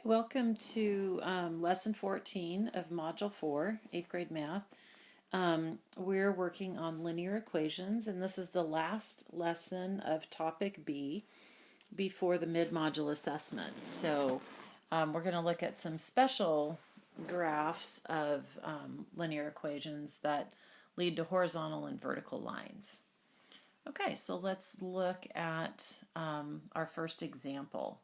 Welcome to Lesson 14 of Module 4, 8th grade math. We're working on linear equations, and this is the last lesson of Topic B before the mid-module assessment. So we're going to look at some special graphs of linear equations that lead to horizontal and vertical lines. Okay, so let's look at our first example.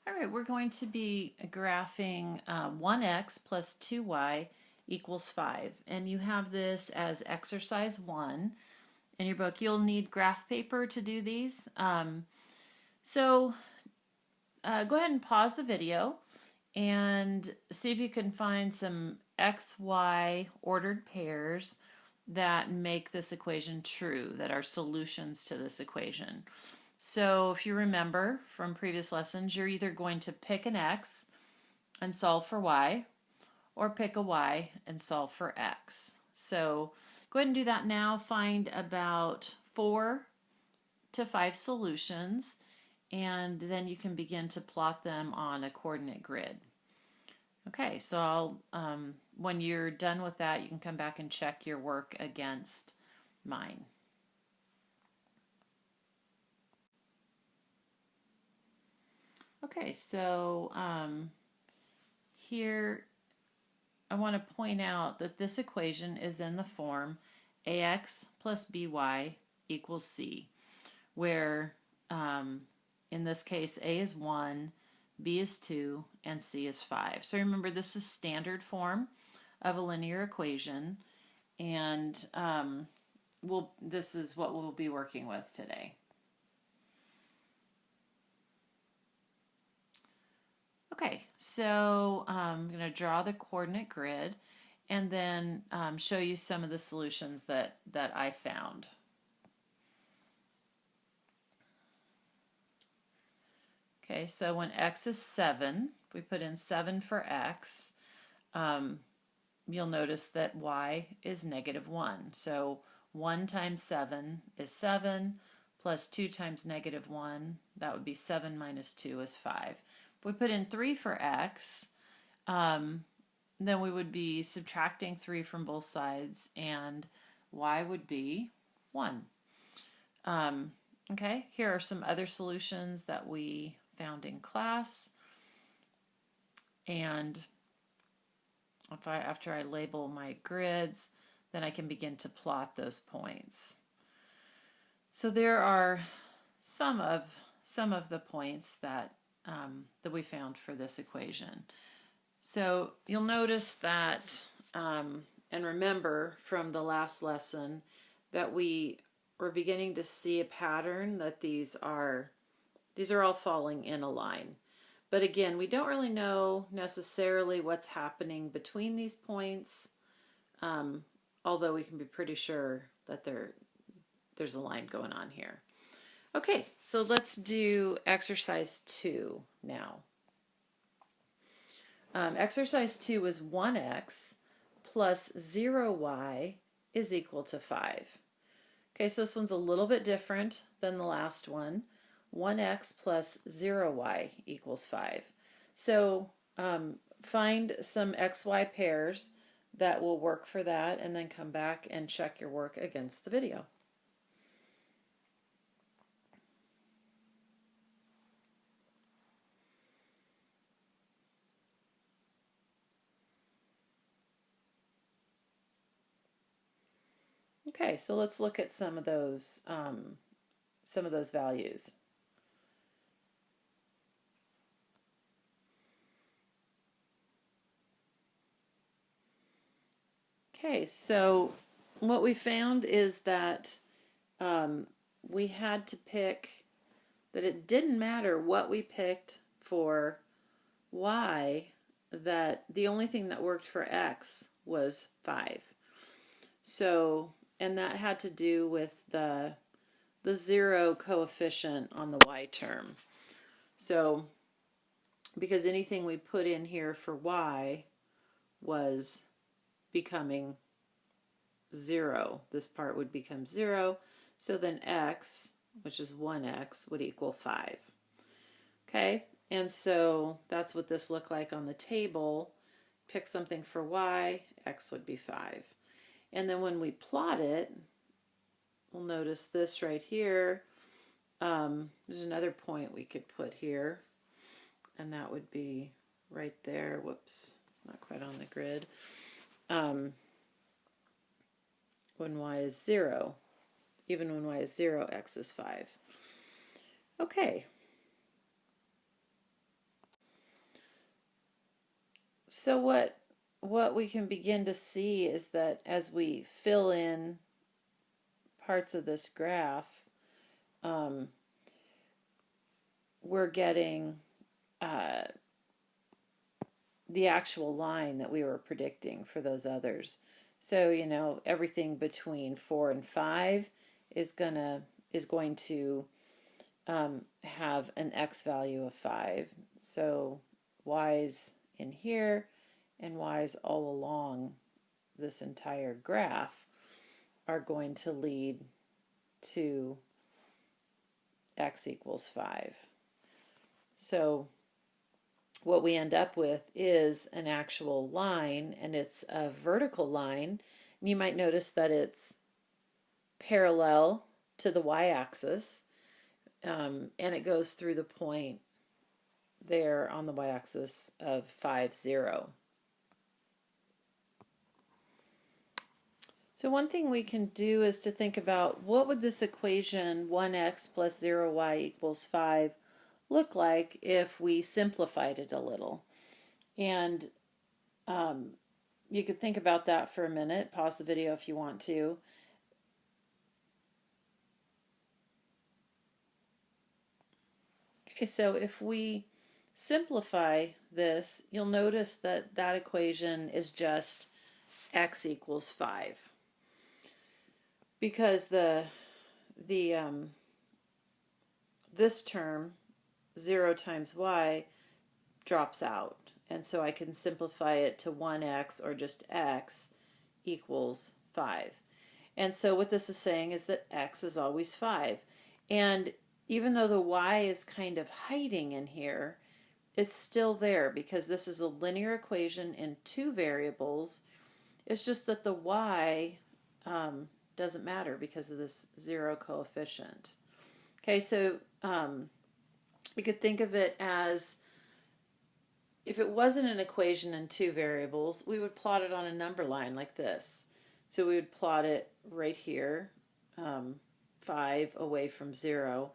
All right, we're going to be graphing 1x plus 2y equals 5. And you have this as exercise 1 in your book. You'll need graph paper to do these. So go ahead and pause the video and see if you can find some x-y ordered pairs that make this equation true, that are solutions to this equation. So if you remember from previous lessons, you're either going to pick an x and solve for y, or pick a y and solve for x. So go ahead and do that now. Find about 4 to 5 solutions, and then you can begin to plot them on a coordinate grid. Okay, so when you're done with that, you can come back and check your work against mine. Okay, so here I want to point out that this equation is in the form ax plus by equals c, where in this case a is 1, b is 2, and c is 5. So remember, this is standard form of a linear equation, and this is what we'll be working with today. Okay, so I'm going to draw the coordinate grid and then show you some of the solutions that I found. Okay, so when x is 7, if we put in 7 for x, you'll notice that y is -1. So 1 times 7 is 7, plus 2 times -1, that would be 7 minus 2 is 5. If we put in 3 for x, then we would be subtracting 3 from both sides, and y would be 1. Okay, here are some other solutions that we found in class. And after I label my grids, then I can begin to plot those points. So there are some of the points that we found for this equation. So you'll notice that, and remember from the last lesson, that we're beginning to see a pattern that these are all falling in a line. But again, we don't really know necessarily what's happening between these points, although we can be pretty sure that there's a line going on here. Okay, so let's do exercise 2 now. Exercise 2 is 1x plus 0y is equal to 5. Okay, so this one's a little bit different than the last one. 1x plus 0y equals 5. So find some xy pairs that will work for that, and then come back and check your work against the video. Okay, so let's look at some of those values. Okay, so what we found is that we had to pick, that it didn't matter what we picked for y, that the only thing that worked for x was 5. So, and that had to do with the 0 coefficient on the y term. So, because anything we put in here for y was becoming 0, this part would become 0, so then x, which is 1x, would equal 5. Okay, and so that's what this looked like on the table. Pick something for y, x would be 5. And then when we plot it, we'll notice this right here. There's another point we could put here, and that would be right there. Whoops, it's not quite on the grid. When y is 0, even when y is 0, x is 5. Okay. So what we can begin to see is that as we fill in parts of this graph, we're getting the actual line that we were predicting for those others. So, you know, everything between 4 and 5 is going to have an x value of 5. So y's in here and y's all along this entire graph are going to lead to x equals 5. So what we end up with is an actual line, and it's a vertical line. And you might notice that it's parallel to the y-axis, and it goes through the point there on the y-axis of 5, 0. So one thing we can do is to think about what would this equation 1x plus 0y equals 5 look like if we simplified it a little. And you could think about that for a minute. Pause the video if you want to. Okay, so if we simplify this, you'll notice that that equation is just x equals 5. Because this term, 0 times y, drops out. And so I can simplify it to 1x, or just x, equals 5. And so what this is saying is that x is always 5. And even though the y is kind of hiding in here, it's still there because this is a linear equation in 2 variables. It's just that the y doesn't matter because of this 0 coefficient. Okay, so we could think of it as, if it wasn't an equation in 2 variables, we would plot it on a number line like this. So we would plot it right here, 5 away from 0,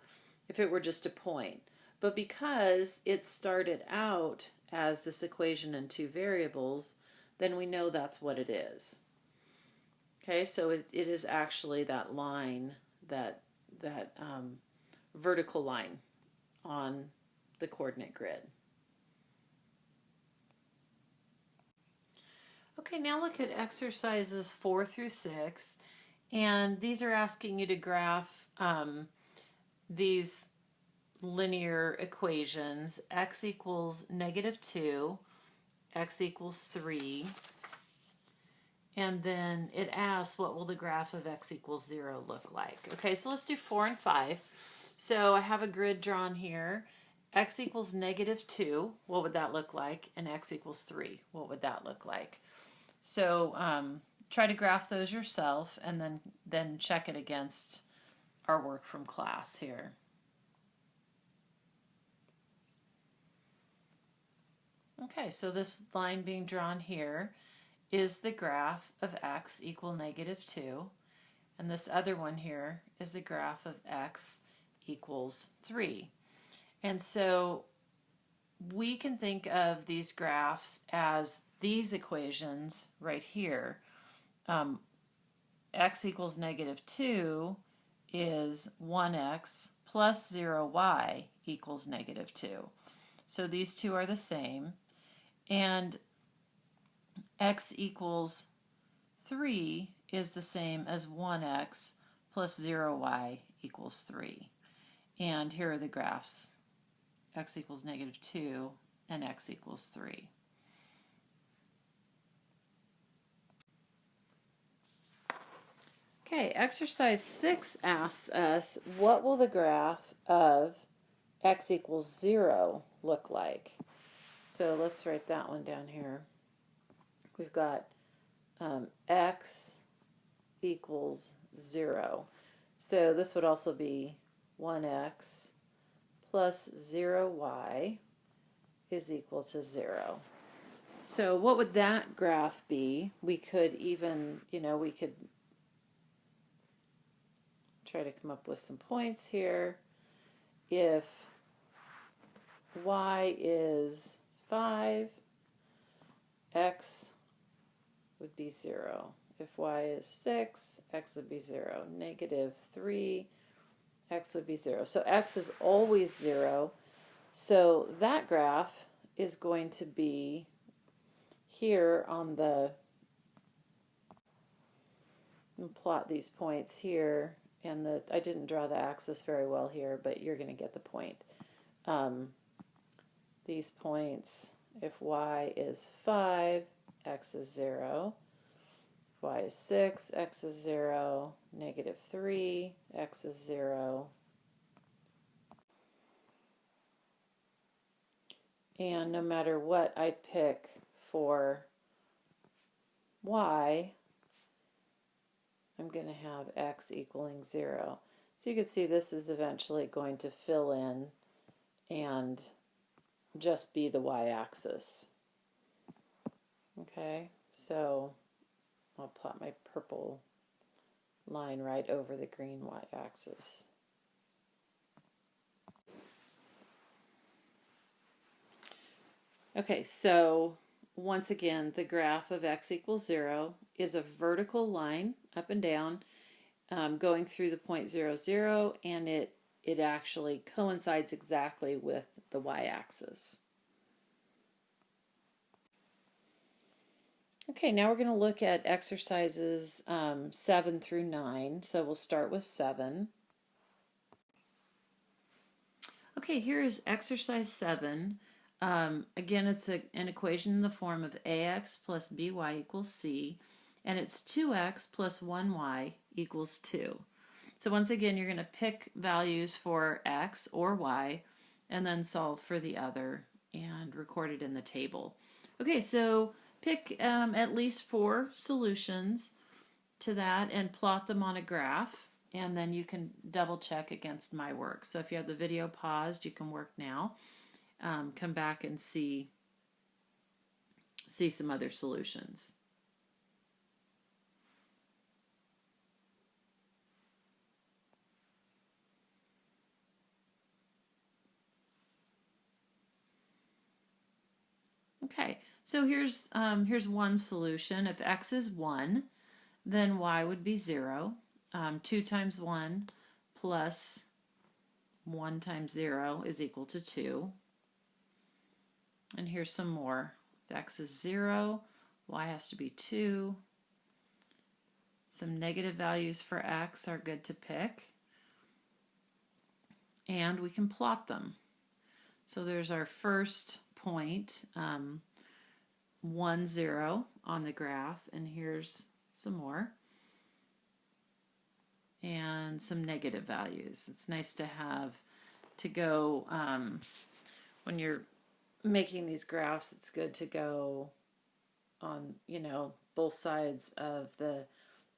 if it were just a point. But because it started out as this equation in 2 variables, then we know that's what it is. Okay, so it is actually that line, that vertical line on the coordinate grid. Okay, now look at exercises 4 through 6, and these are asking you to graph these linear equations. X equals -2, x equals 3, and then it asks what will the graph of x equals 0 look like. Okay, so let's do 4 and 5. So I have a grid drawn here. X equals -2, what would that look like? And x equals 3, what would that look like? So try to graph those yourself and then check it against our work from class here. Okay, so this line being drawn here is the graph of x equal -2, and this other one here is the graph of x equals 3. And so we can think of these graphs as these equations right here. X equals -2 is 1x plus 0y equals -2. So these two are the same. And x equals 3 is the same as 1x plus 0y equals 3. And here are the graphs. X equals -2 and x equals 3. Okay, exercise 6 asks us, what will the graph of x equals 0 look like? So let's write that one down here. We've got x equals 0. So this would also be 1x plus 0y is equal to 0. So what would that graph be? We could even, we could try to come up with some points here. If y is 5, x would be 0. If y is 6, x would be 0. -3, x would be 0. So x is always 0. So that graph is going to be here on the, plot these points here, and I didn't draw the axis very well here, but you're going to get the point. These points, if y is 5, x is 0. If y is 6, x is 0. -3, x is 0. And no matter what I pick for y, I'm going to have x equaling 0. So you can see this is eventually going to fill in and just be the y-axis. Okay, so I'll plot my purple line right over the green y-axis. Okay, so once again, the graph of x equals 0 is a vertical line up and down going through the point 0, 0, and it actually coincides exactly with the y-axis. Okay, now we're going to look at exercises 7 through 9. So we'll start with 7. Okay, here is exercise 7. Again, it's an equation in the form of ax plus by equals c, and it's 2x plus 1y equals 2. So once again, you're going to pick values for x or y, and then solve for the other and record it in the table. Okay, so pick at least 4 solutions to that and plot them on a graph, and then you can double check against my work. So if you have the video paused, you can work now. Come back and see some other solutions. Okay, so here's one solution. If x is 1, then y would be 0. 2 times 1 plus 1 times 0 is equal to 2. And here's some more. If x is 0, y has to be 2. Some negative values for x are good to pick. And we can plot them. So there's our first point, 1, 0 on the graph, and here's some more. And some negative values. It's nice to have to go, when you're making these graphs, it's good to go on, both sides of the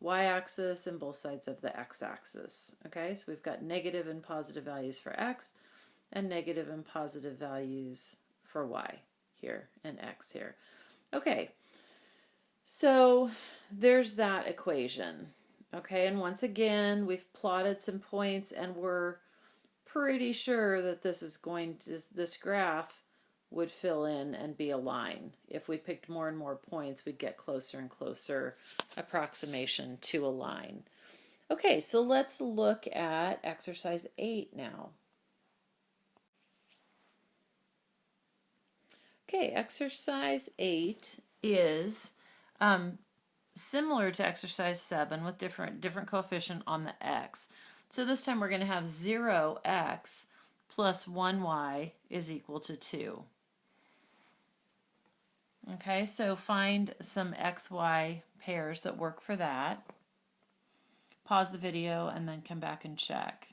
y-axis and both sides of the x-axis. Okay, so we've got negative and positive values for x and negative and positive values for y here and x here. Okay, so there's that equation. Okay, and once again, we've plotted some points, and we're pretty sure that this graph would fill in and be a line. If we picked more and more points, we'd get closer and closer approximation to a line. Okay, so let's look at exercise 8 now. Okay, exercise 8 is similar to exercise 7 with different coefficient on the x. So this time we're going to have 0x plus 1y is equal to 2. Okay, so find some xy pairs that work for that. Pause the video and then come back and check.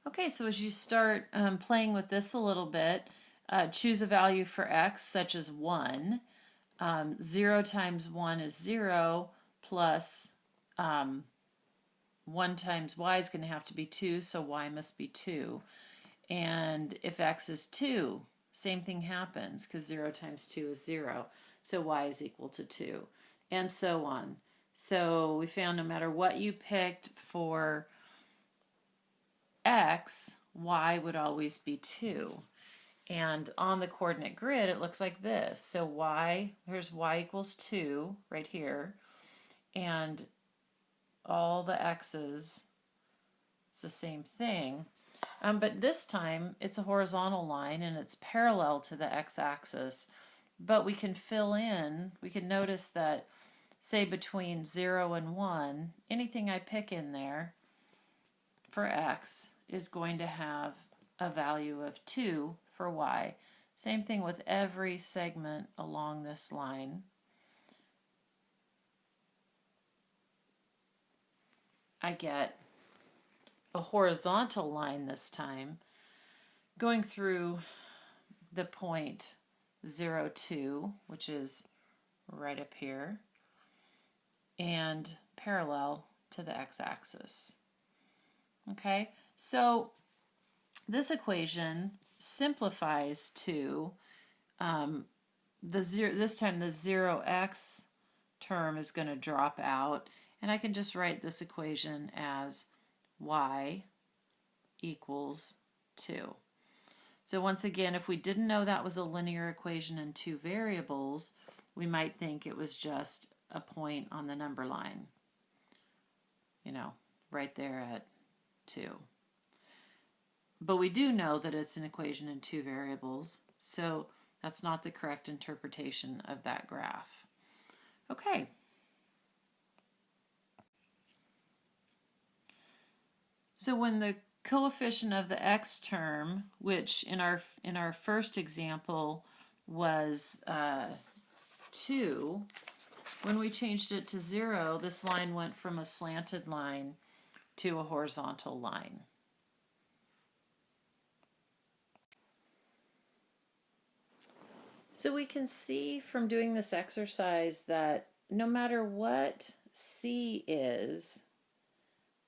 Okay, so as you start playing with this a little bit, choose a value for x such as 1. 0 times 1 is 0, plus 1 times y is going to have to be 2, so y must be 2. And if x is 2, same thing happens because 0 times 2 is 0, so y is equal to 2, and so on. So we found no matter what you picked for x, y would always be 2. And on the coordinate grid, it looks like this. So y, here's y equals 2 right here. And all the x's, it's the same thing. But this time, it's a horizontal line and it's parallel to the x-axis. But we can fill in, we can notice that, say between 0 and 1, anything I pick in there for x is going to have a value of 2 for y. Same thing with every segment along this line. I get a horizontal line this time going through the point 0, 2, which is right up here, and parallel to the x-axis. Okay, so this equation simplifies to this time the 0x term is going to drop out, and I can just write this equation as y equals 2. So once again, if we didn't know that was a linear equation in 2 variables, we might think it was just a point on the number line, you know, right there at 2. But we do know that it's an equation in 2 variables, so that's not the correct interpretation of that graph. Okay. So when the coefficient of the x term, which in our first example was 2, when we changed it to 0, this line went from a slanted line to a horizontal line. So we can see from doing this exercise that no matter what c is,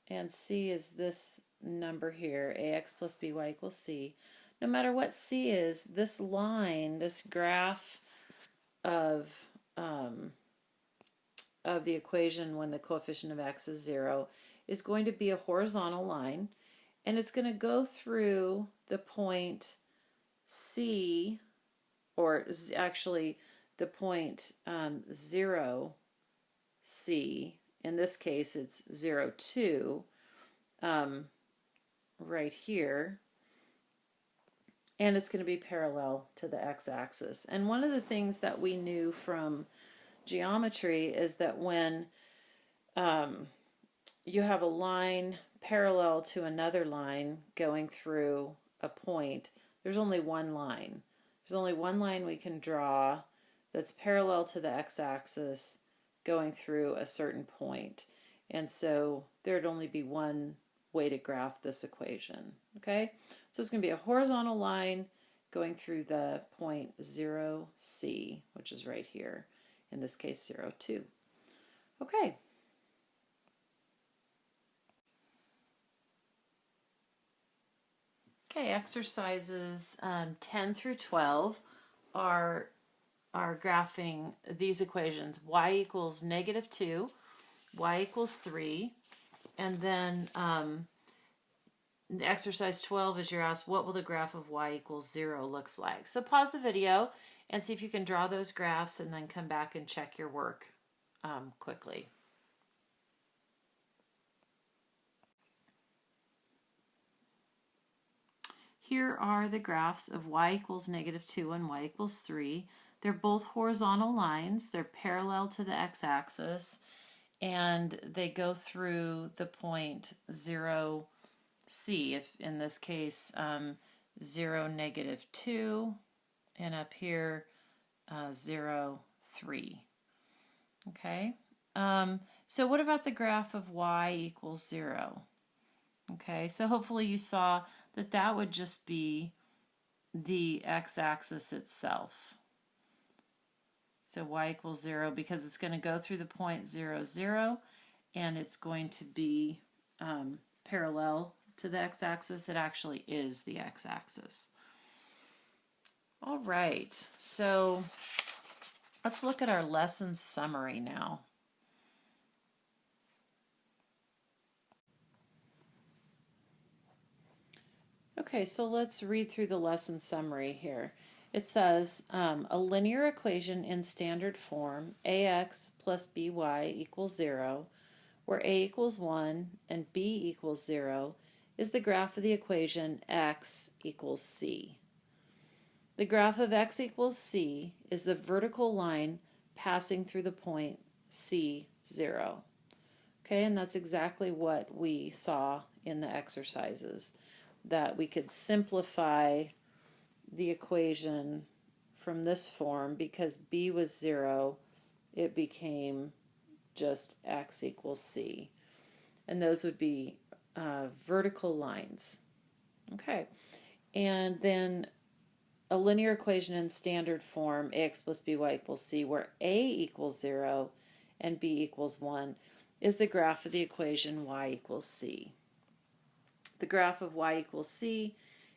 and c is this number here, ax plus by equals c, no matter what c is, this line, this graph of the equation when the coefficient of x is 0 is going to be a horizontal line, and it's going to go through the point c, or actually the point 0, c. In this case, it's 0, 2, right here. And it's going to be parallel to the x-axis. And one of the things that we knew from geometry is that when you have a line parallel to another line going through a point, there's only one line. There's only one line we can draw that's parallel to the x-axis going through a certain point. And so there'd only be one way to graph this equation. Okay? So it's going to be a horizontal line going through the point 0, c, which is right here. In this case, 0, 2. Okay. Okay, exercises 10 through 12 are graphing these equations. Y equals -2, y equals 3, and then exercise 12 is you're asked, what will the graph of y equals 0 looks like? So pause the video and see if you can draw those graphs and then come back and check your work quickly. Here are the graphs of y equals -2 and y equals 3. They're both horizontal lines. They're parallel to the x-axis, and they go through the point 0, c, if in this case 0, -2, and up here 0, 3. Okay, so what about the graph of y equals 0? Okay, so hopefully you saw that that would just be the x-axis itself. So y equals 0 because it's going to go through the point 0, 0, and it's going to be parallel to the x-axis. It actually is the x-axis. All right, so let's look at our lesson summary now. Okay, so let's read through the lesson summary here. It says a linear equation in standard form, ax plus by equals 0, where a equals 1 and b equals 0, is the graph of the equation x equals c. The graph of x equals c is the vertical line passing through the point c0. Okay, and that's exactly what we saw in the exercises, that we could simplify the equation from this form because b was 0, it became just x equals c. And those would be vertical lines. Okay, and then a linear equation in standard form, ax plus by equals c, where a equals 0 and b equals 1, is the graph of the equation y equals c. The graph of y equals c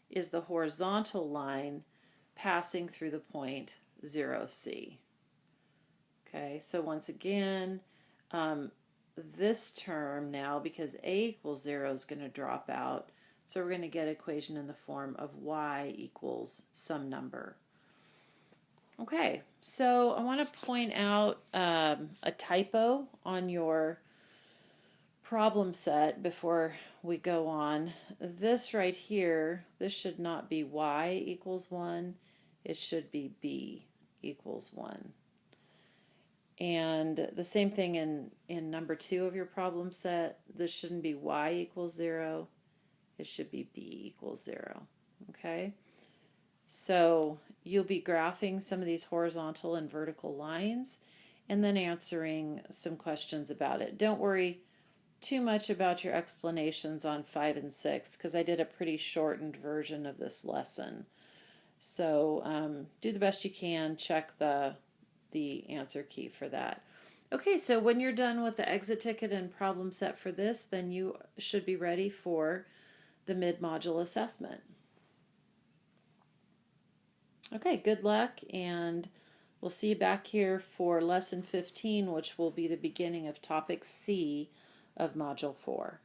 is the horizontal line passing through the point 0c. Okay, so once again, this term now, because a equals 0 is going to drop out, so we're going to get an equation in the form of y equals some number. Okay, so I want to point out a typo on your problem set before we go on. This right here, this should not be y equals 1, it should be b equals 1. And the same thing in number 2 of your problem set. This shouldn't be y equals 0. It should be b equals 0. Okay? So you'll be graphing some of these horizontal and vertical lines and then answering some questions about it. Don't worry too much about your explanations on 5 and 6 because I did a pretty shortened version of this lesson. So do the best you can. Check the answer key for that. Okay, so when you're done with the exit ticket and problem set for this, then you should be ready for the mid-module assessment. Okay, good luck, and we'll see you back here for lesson 15, which will be the beginning of topic C of module 4.